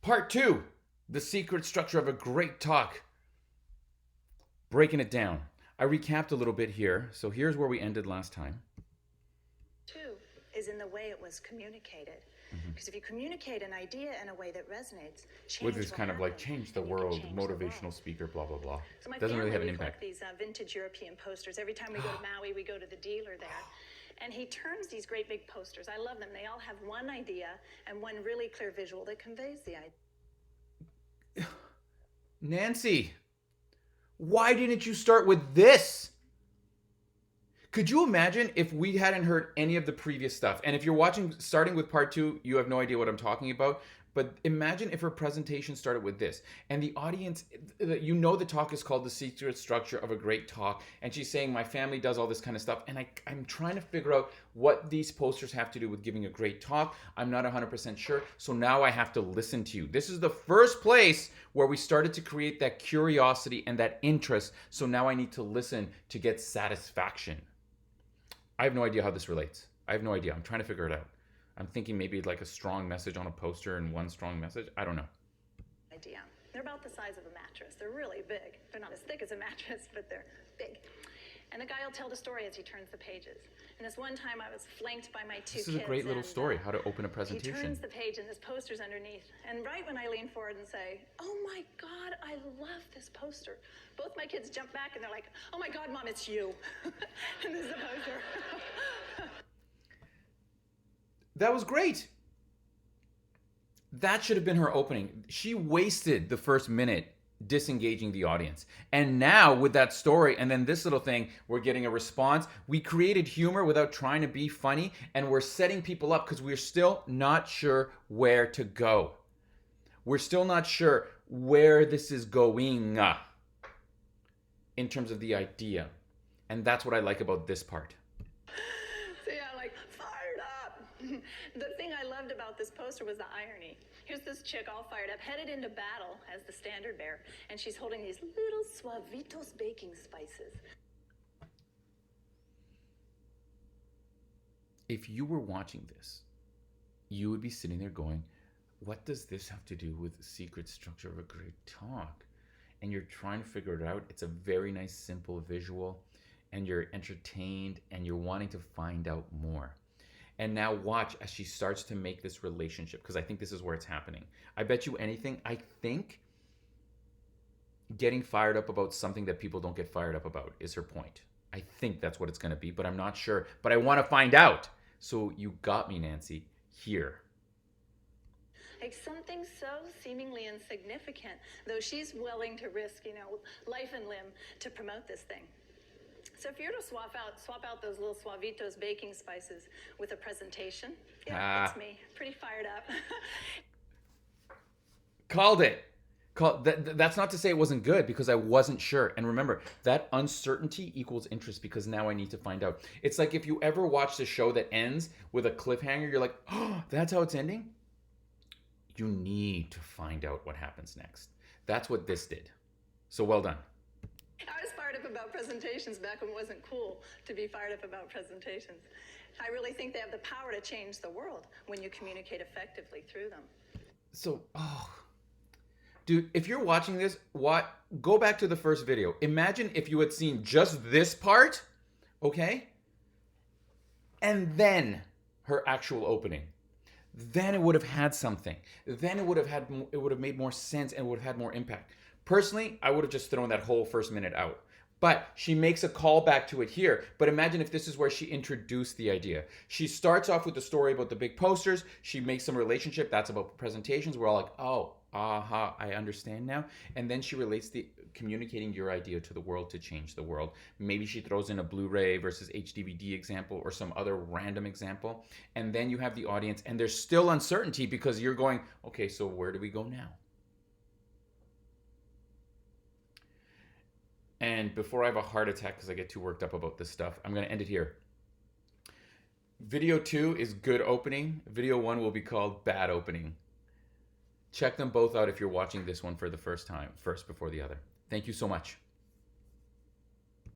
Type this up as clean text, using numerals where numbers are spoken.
Part 2, the secret structure of a great talk. Breaking it down. I recapped a little bit here. So here's where we ended last time. Two is in the way it was communicated. Because if you communicate an idea in a way that resonates, change With this will kind of like happen, change the and you can world, change the motivational world. speaker, blah, blah, blah. So my Doesn't really have an family, we impact. collect these vintage European posters. Every time we go to Maui, we go to the dealer there. And he turns these great big posters. I love them. They all have one idea and one really clear visual that conveys the idea. Nancy, why didn't you start with this? Could you imagine if we hadn't heard any of the previous stuff? And if you're watching, starting with part 2, you have no idea what I'm talking about. But imagine if her presentation started with this. And the audience, you know the talk is called The Secret Structure of a Great Talk. And she's saying, my family does all this kind of stuff. And I'm trying to figure out what these posters have to do with giving a great talk. I'm not 100% sure. So now I have to listen to you. This is the first place where we started to create that curiosity and that interest. So now I need to listen to get satisfaction. I have no idea how this relates. I have no idea. I'm trying to figure it out. I'm thinking maybe like a strong message on a poster and one strong message. I don't know. Idea. They're about the size of a mattress. They're really big. They're not as thick as a mattress, but they're big. And the guy will tell the story as he turns the pages. And this one time I was flanked by my two kids. This is a great little story, how to open a He presentation. turns the page and this poster's underneath. And right when I lean forward and say, oh my God, I love this poster, both my kids jump back and they're like, oh my God, Mom, it's you. And this is the poster. That was great. That should have been her opening. She wasted the first minute disengaging the audience. And now with that story and then this little thing, we're getting a response. We created humor without trying to be funny, and we're setting people up because we're still not sure where to go. We're still not sure where this is going in terms of the idea. And that's what I like about this part. So yeah, like, fired up. The thing I loved about this poster was the irony. Here's this chick all fired up, headed into battle as the standard bearer, and she's holding these little suavitos baking spices. If you were watching this, you would be sitting there going, what does this have to do with the secret structure of a great talk? And you're trying to figure it out. It's a very nice, simple visual, and you're entertained, and you're wanting to find out more. And now watch as she starts to make this relationship, because I think this is where it's happening. I bet you anything, I think getting fired up about something that people don't get fired up about is her point. I think that's what it's going to be, but I'm not sure. But I want to find out. So you got me, Nancy, here. Like something so seemingly insignificant, though she's willing to risk, life and limb to promote this thing. So if you're to swap out those little suavitos baking spices with a presentation, that's me, pretty fired up. Called it. That's not to say it wasn't good, because I wasn't sure. And remember, that uncertainty equals interest, because now I need to find out. It's like if you ever watch a show that ends with a cliffhanger, you're like, oh, that's how it's ending? You need to find out what happens next. That's what this did. So well done. I was fired up about presentations back when it wasn't cool to be fired up about presentations. I really think they have the power to change the world when you communicate effectively through them. So, dude, if you're watching this, go back to the first video. Imagine if you had seen just this part, okay? And then her actual opening. Then it would have had something. Then it would have made more sense, and it would have had more impact. Personally, I would have just thrown that whole first minute out. But she makes a callback to it here. But imagine if this is where she introduced the idea. She starts off with the story about the big posters. She makes some relationship. That's about presentations. We're all like, oh, aha, I understand now. And then she relates the communicating your idea to the world to change the world. Maybe she throws in a Blu-ray versus HDVD example or some other random example. And then you have the audience, and there's still uncertainty because you're going, okay, so where do we go now? And before I have a heart attack because I get too worked up about this stuff, I'm going to end it here. Video 2 is good opening. Video 1 will be called bad opening. Check them both out if you're watching this one for the first time, first before the other. Thank you so much.